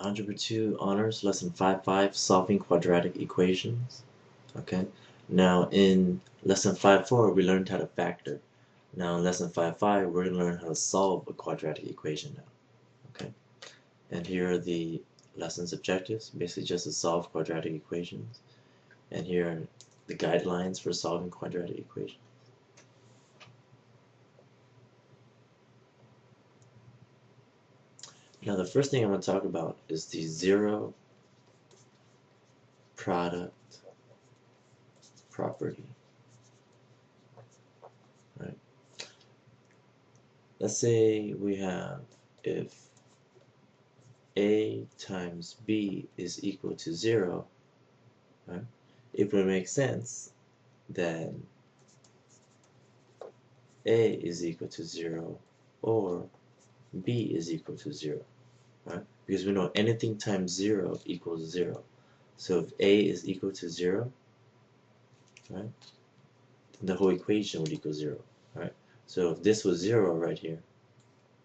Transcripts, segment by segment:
Algebra 2 Honors, Lesson 5.5, Solving Quadratic Equations. Okay. Now in Lesson 5.4, we learned how to factor. Now in Lesson 5.5, we're going to learn how to solve a quadratic equation now. Okay. And here are the lesson's objectives, basically just to solve quadratic equations. And here are the guidelines for solving quadratic equations. Now the first thing I'm going to talk about is the zero product property. Right? Let's say we have if A times B is equal to 0, right? It would make sense that A is equal to 0 or B is equal to 0, right? Because we know anything times 0 equals 0. So if A is equal to 0, right, then the whole equation would equal 0, right? So if this was 0 right here,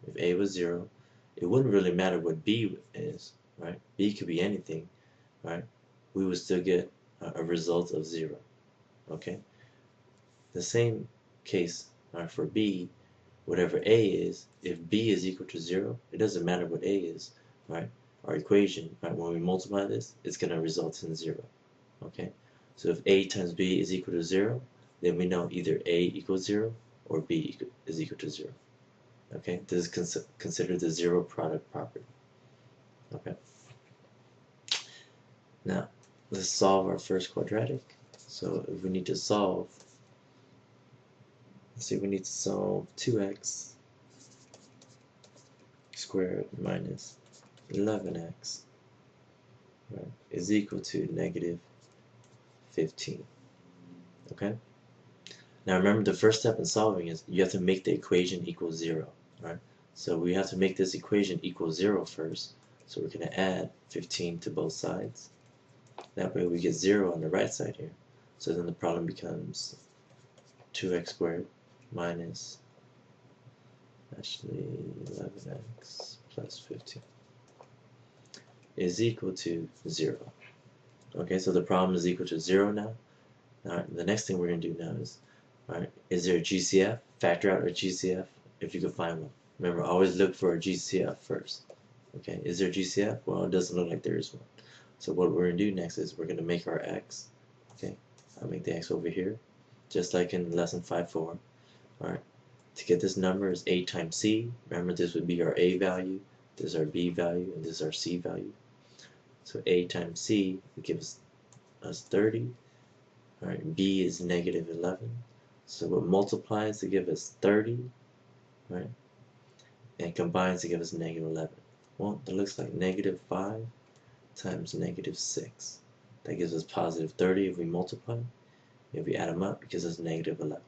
if A was 0, it wouldn't really matter what B is, right? B could be anything, right? We would still get a result of 0, okay? The same case for B, whatever A is, if B is equal to 0, it doesn't matter what A is, right? Our equation, right, when we multiply this, it's going to result in 0, okay? So if A times B is equal to 0, then we know either A equals 0 or B is equal to 0. Okay, this is considered the zero product property. Okay. Now, let's solve our first quadratic. So if we need to solve, let's see, we need to solve 2x squared minus 11x, right, is equal to negative 15. Okay. Now remember, the first step in solving is you have to make the equation equal 0, right? So we have to make this equation equal 0 first. So we're going to add 15 to both sides. That way we get 0 on the right side here. So then the problem becomes 2x squared minus, actually 11x plus 15 is equal to 0. Okay, so the problem is equal to 0 now. Alright, the next thing we're going to do now is there a GCF? Factor out a GCF if you can find one. Remember, always look for a GCF first. Okay, is there a GCF? Well, it doesn't look like there is one. So what we're going to do next is we're going to make our x. Okay, I'll make the x over here, just like in lesson 5.4. Alright, to get this number is a times c. Remember, this would be our a value, this is our b value, and this is our c value. So a times c would give us 30. Alright, b is negative 11. So what multiplies to give us 30, right, and combines to give us negative 11. Well, that looks like negative 5 times negative 6. That gives us positive 30 if we multiply. If we add them up, it gives us negative 11.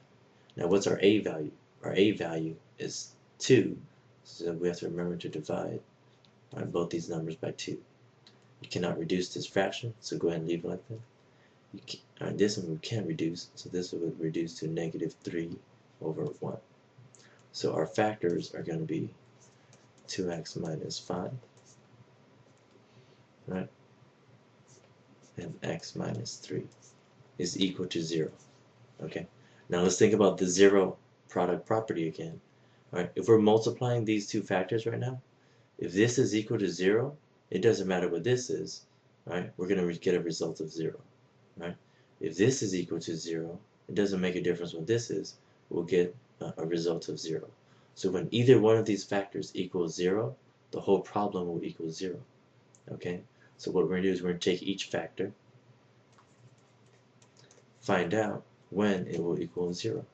Now what's our a value? Our a value is 2, so we have to remember to divide both these numbers by 2. You cannot reduce this fraction, so go ahead and leave it like that. This one we can't reduce, so this would reduce to negative 3 over 1. So our factors are going to be 2x minus 5, right, and x minus 3 is equal to 0. Okay, now let's think about the zero product property again. Alright, if we're multiplying these two factors right now, if this is equal to 0, it doesn't matter what this is, right? We're going to get a result of 0, right? If this is equal to 0, it doesn't make a difference what this is, we'll get a result of 0. So when either one of these factors equals 0, the whole problem will equal 0. Okay, so what we're going to do is we're going to take each factor, find out when it will equal 0.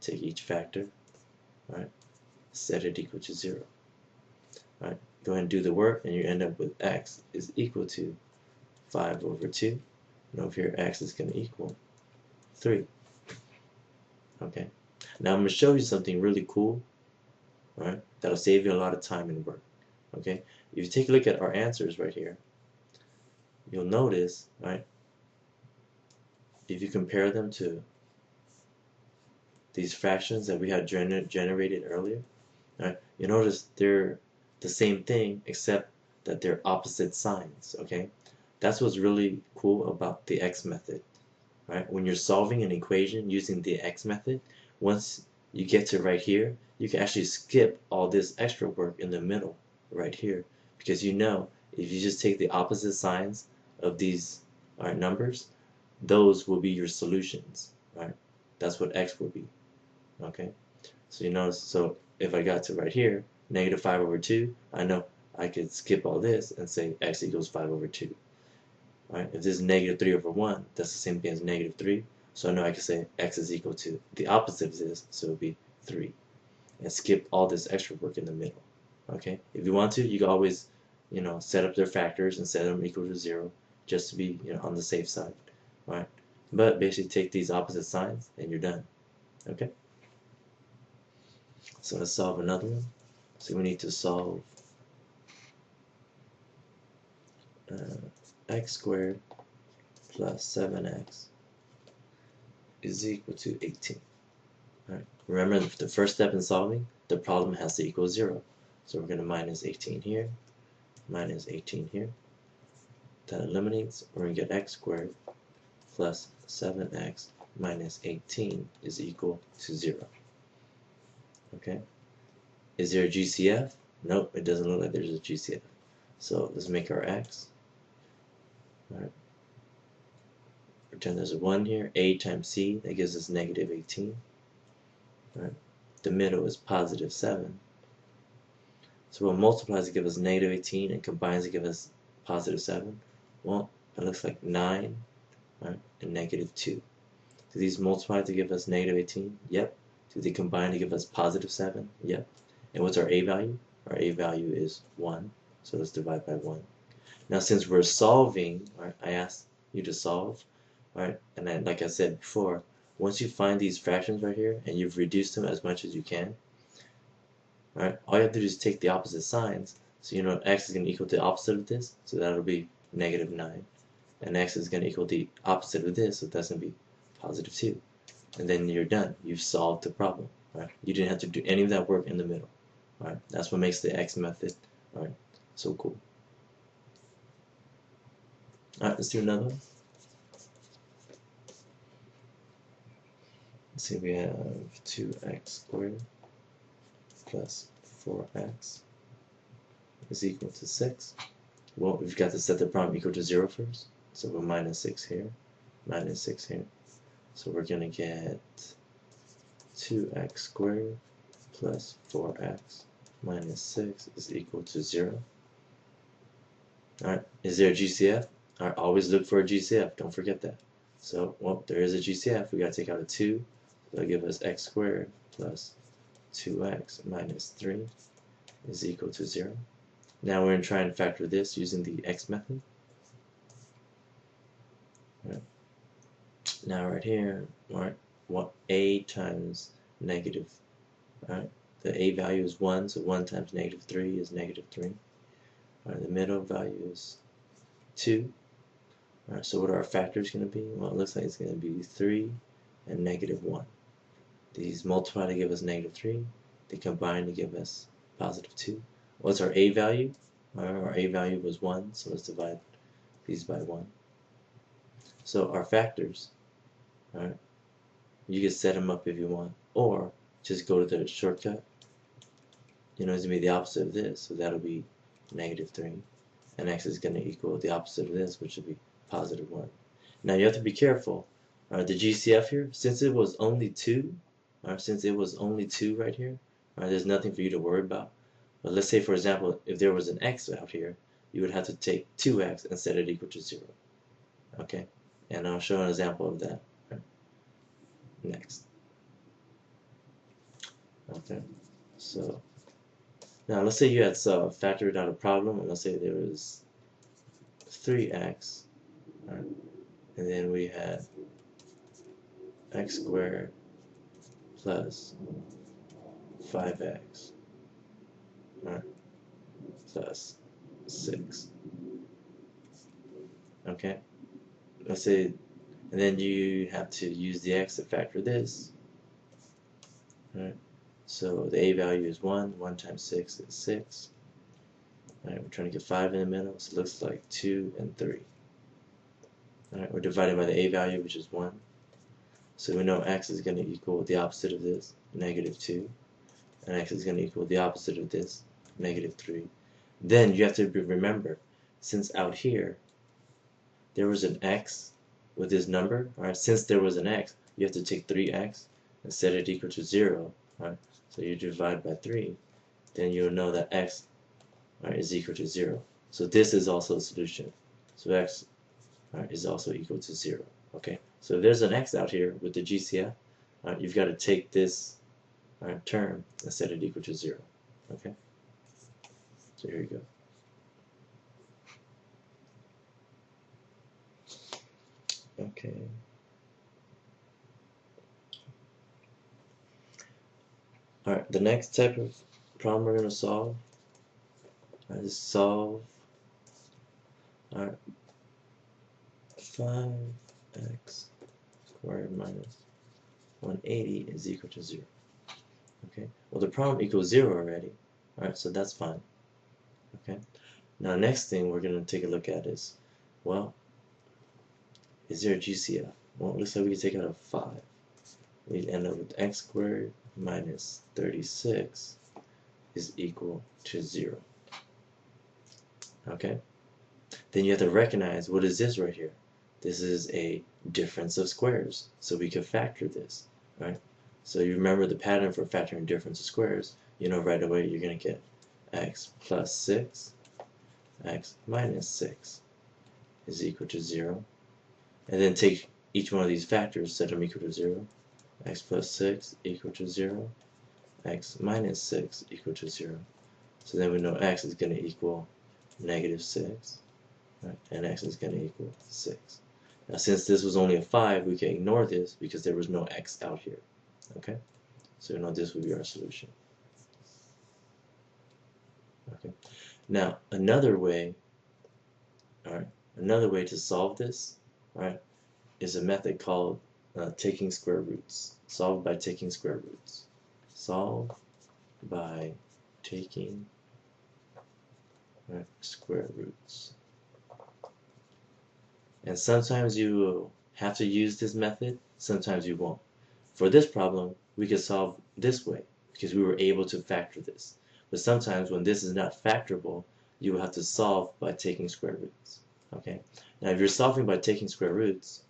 Take each factor, right, set it equal to 0. Right, go ahead and do the work, and you end up with x is equal to 5 over 2. And over here, x is going to equal 3. Okay, now I'm going to show you something really cool, right, that'll save you a lot of time and work. Okay, if you take a look at our answers right here, you'll notice, right, if you compare them to these fractions that we had generated earlier, right, you notice they're the same thing, except that they're opposite signs, okay? That's what's really cool about the X method, right? When you're solving an equation using the X method, once you get to right here, you can actually skip all this extra work in the middle right here, because you know if you just take the opposite signs of these numbers, those will be your solutions, right? That's what X will be, okay? So you notice, so if I got to right here, negative 5 over 2, I know I could skip all this and say X equals 5 over 2. Right? If this is negative 3 over 1, that's the same thing as negative 3. So I know I can say X is equal to the opposite of this, so it would be 3. And skip all this extra work in the middle. Okay? If you want to, you can always, set up their factors and set them equal to 0, just to be, on the safe side. Right? But basically take these opposite signs and you're done. Okay? So let's solve another one. So we need to solve x squared plus 7x is equal to 18. All right. Remember, the first step in solving, the problem has to equal 0. So we're going to minus 18 here, minus 18 here. That eliminates. We're going to get x squared plus 7x minus 18 is equal to 0. Okay. Is there a GCF? Nope, it doesn't look like there's a GCF. So let's make our x. All right. Pretend there's a 1 here. A times c, that gives us negative 18. All right. The middle is positive 7. So what multiplies to give us negative 18 and combines to give us positive 7? Well, it looks like 9, right, and negative 2. Do these multiply to give us negative 18? Yep. Do they combine to give us positive 7? Yep. And what's our a value? Our a value is 1. So let's divide by 1. Now since we're solving, right, I asked you to solve, right, and then like I said before, once you find these fractions right here and you've reduced them as much as you can, right, all you have to do is take the opposite signs. So you know x is going to equal the opposite of this, so that'll be negative 9. And x is going to equal the opposite of this, so that's going to be positive 2. And then you're done. You've solved the problem. Right? You didn't have to do any of that work in the middle. Right? That's what makes the X method, right, so cool. Alright, let's do another one. Let's see, we have 2x squared plus 4x is equal to 6. Well, we've got to set the problem equal to 0 first. So we're minus 6 here, minus 6 here. So we're going to get 2x squared plus 4x minus 6 is equal to 0. Alright, is there a GCF? Alright, always look for a GCF, don't forget that. So, well, there is a GCF, we got to take out a 2. That'll give us x squared plus 2x minus 3 is equal to 0. Now we're going to try and factor this using the X method. Right. Now right here, right, what a times negative, right? The a value is 1, so 1 times negative 3 is negative 3. Right, the middle value is 2. Alright, so what are our factors going to be? Well, it looks like it's going to be 3 and negative 1. These multiply to give us negative 3. They combine to give us positive 2. What's our a value? Our a value was 1, so let's divide these by 1. So our factors, alright, you can set them up if you want, or just go to the shortcut. You know, it's going to be the opposite of this, so that'll be negative 3. And x is going to equal the opposite of this, which will be positive 1. Now you have to be careful. Alright, the GCF here, since it was only 2, since it was only 2 right here, there's nothing for you to worry about. But let's say, for example, if there was an x out here, you would have to take 2x and set it equal to 0. Okay? And I'll show an example of that next. Okay, so now let's say you had factored out a problem, and let's say there was 3x, right? And then we had x squared plus 5x, right, plus 6. Okay, let's say, and then you have to use the x to factor this, right? So the a value is 1. 1 times 6 is 6. Alright, we're trying to get 5 in the middle, so it looks like 2 and 3. Alright, we're dividing by the a value, which is 1. So we know x is going to equal the opposite of this, -2. And x is going to equal the opposite of this, -3. Then you have to remember, since out here there was an x with this number, alright, since there was an x, you have to take 3x and set it equal to 0. Alright, so you divide by 3, then you'll know that x, alright, is equal to 0. So this is also a solution. So x, alright, is also equal to 0. Okay, so if there's an x out here with the GCF, alright, you've got to take this, alright, term and set it equal to 0. Okay, so here you go. Okay. Alright, the next type of problem we're going to solve is solve 5x squared minus 180 is equal to 0. Okay, well the problem equals 0 already. Alright, so that's fine. Okay, now next thing we're going to take a look at is, well, is there a GCF? Well, it looks like we can take out a 5. We'd end up with x squared minus 36 is equal to 0. Okay? Then you have to recognize, what is this right here? This is a difference of squares. So we can factor this, right? So you remember the pattern for factoring difference of squares. You know right away you're going to get x plus 6, x minus 6 is equal to 0. And then take each one of these factors, set them equal to 0. X plus 6 equal to 0. X minus 6 equal to 0. So then we know x is going to equal -6. Right? And x is going to equal 6. Now since this was only a 5, we can ignore this because there was no x out here. Okay? So we know this would be our solution. Okay. Now another way, another way to solve this, is a method called taking square roots. Solve by taking square roots. Solve by taking square roots. And sometimes you will have to use this method, sometimes you won't. For this problem, we could solve this way because we were able to factor this. But sometimes when this is not factorable, you will have to solve by taking square roots. Okay. Now if you're solving by taking square roots,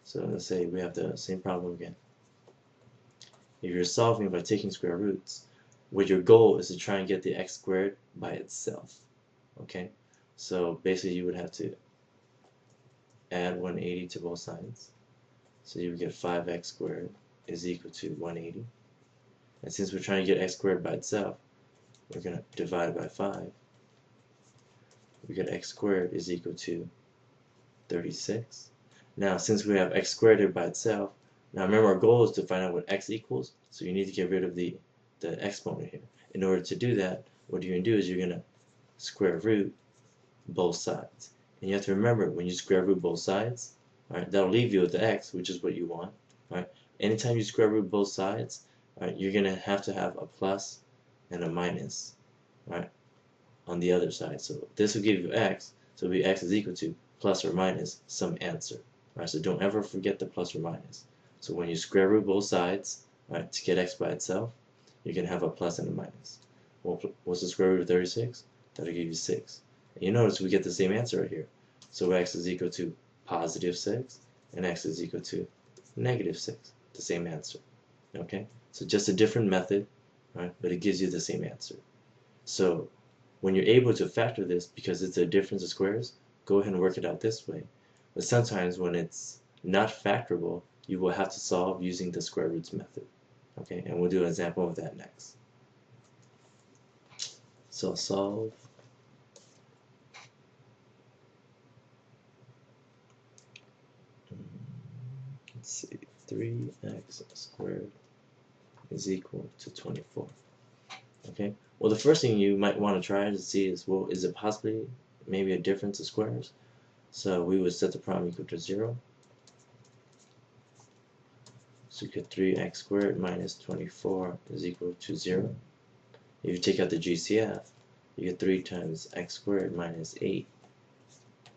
so let's say we have the same problem again. If you're solving by taking square roots, what your goal is to try and get the x squared by itself. Okay, so basically you would have to add 180 to both sides. So you would get 5x squared is equal to 180. And since we're trying to get x squared by itself, we're going to divide by 5. We get x squared is equal to 36. Now, since we have x squared here by itself, now remember our goal is to find out what x equals, so you need to get rid of the exponent here. In order to do that, what you're going to do is you're going to square root both sides. And you have to remember, when you square root both sides, that'll leave you with the x, which is what you want. Anytime you square root both sides, you're going to have a plus and a minus on the other side. So this will give you x, so it'll be x is equal to plus or minus some answer. So don't ever forget the plus or minus. So when you square root both sides, to get x by itself, you're going to have a plus and a minus. Well, what's the square root of 36? That'll give you 6. And you notice we get the same answer right here. So x is equal to positive 6, and x is equal to negative 6. The same answer. Okay? So just a different method, but it gives you the same answer. So when you're able to factor this, because it's a difference of squares, go ahead and work it out this way. But sometimes when it's not factorable, you will have to solve using the square roots method. Okay, and we'll do an example of that next. So solve let's see, 3x squared is equal to 24. Okay, well the first thing you might want to try to see is, well, is it possibly maybe a difference of squares? So we would set the problem equal to 0. So you get 3x squared minus 24 is equal to 0. If you take out the GCF, you get 3 times x squared minus 8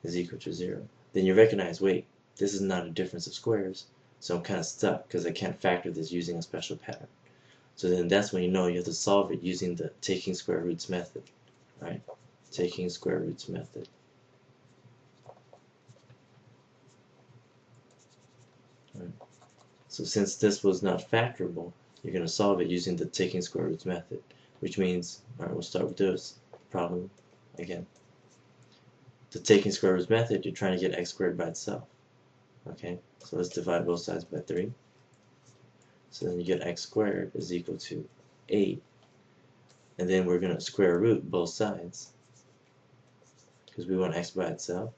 is equal to 0. Then you recognize, wait, this is not a difference of squares, so I'm kind of stuck because I can't factor this using a special pattern. So then that's when you know you have to solve it using the taking square roots method, right? Taking square roots method. Right. So since this was not factorable, you're going to solve it using the taking square roots method, which means, alright, we'll start with this problem again. The taking square roots method, you're trying to get x squared by itself. Okay, so let's divide both sides by 3. So then you get x squared is equal to 8. And then we're going to square root both sides because we want x by itself.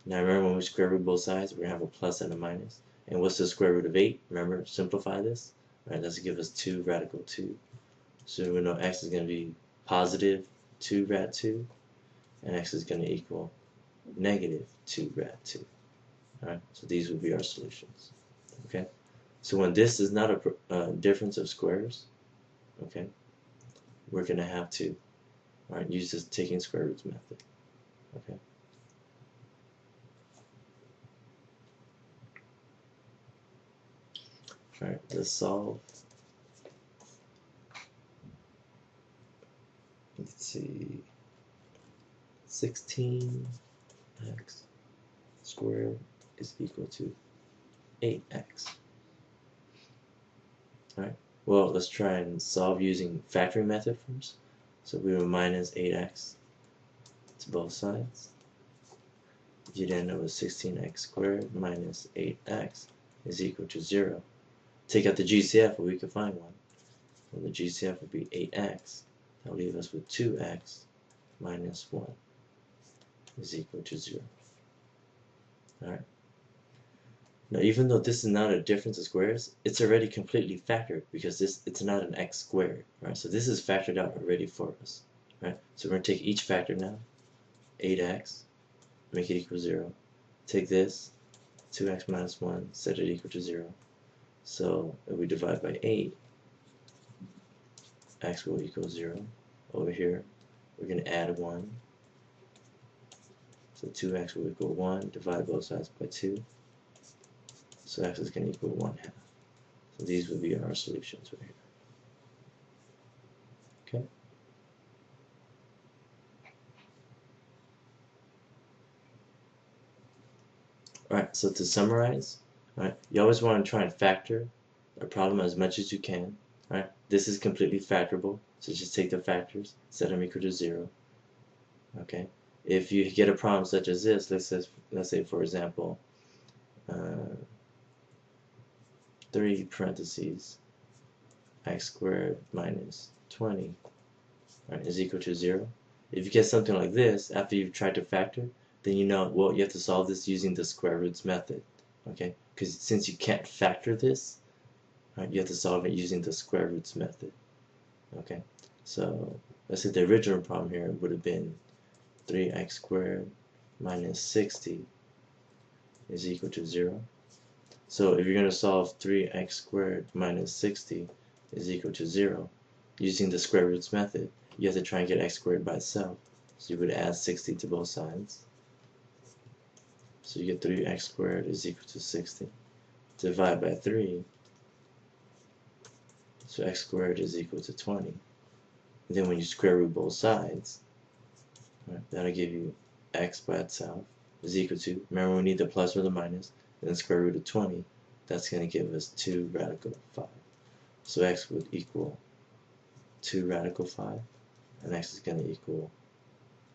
Now remember, when we square root both sides, we're going to have a plus and a minus. And what's the square root of 8? Remember, simplify this. Right, that's give us 2 radical 2. So we know x is going to be positive 2 rad 2, and x is going to equal negative 2 rad 2. Alright, so these would be our solutions. Okay, so when this is not a difference of squares, okay, we're going to have to use this taking square roots method. Okay. Alright, let's solve. Let's see. 16x squared is equal to 8x. Alright, well, let's try and solve using factoring method first. So we will minus 8x to both sides. You'd end up with 16x squared minus 8x is equal to 0. Take out the GCF, or we could find one. Well, the GCF would be 8x. That'll leave us with 2x minus 1 is equal to 0. Alright. Now, even though this is not a difference of squares, it's already completely factored because it's not an x squared. Right? So this is factored out already for us. Right? So we're going to take each factor now. 8x, make it equal 0. Take this, 2x minus 1, set it equal to 0. So if we divide by 8, x will equal 0. Over here, we're going to add 1. So 2x will equal 1. Divide both sides by 2. So x is going to equal 1/2. So these would be our solutions right here. Okay. Alright, so to summarize, you always want to try and factor a problem as much as you can. Right? This is completely factorable, so just take the factors, set them equal to 0. Okay. If you get a problem such as this, let's say for example, 3 parentheses x squared minus 20 is equal to 0. If you get something like this after you've tried to factor, then you know, well, you have to solve this using the square roots method. Okay, because since you can't factor this, you have to solve it using the square roots method. Okay, so let's say the original problem here would have been 3x squared minus 60 is equal to 0. So if you're going to solve 3x squared minus 60 is equal to 0 using the square roots method, you have to try and get x squared by itself. So you would add 60 to both sides. So you get 3x squared is equal to 60. Divide by 3. So x squared is equal to 20. And then when you square root both sides, that'll give you x by itself is equal to, remember we need the plus or the minus, and then square root of 20, that's going to give us 2 radical 5. So x would equal 2 radical 5, and x is going to equal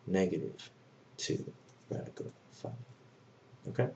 negative 2 radical 5. Okay?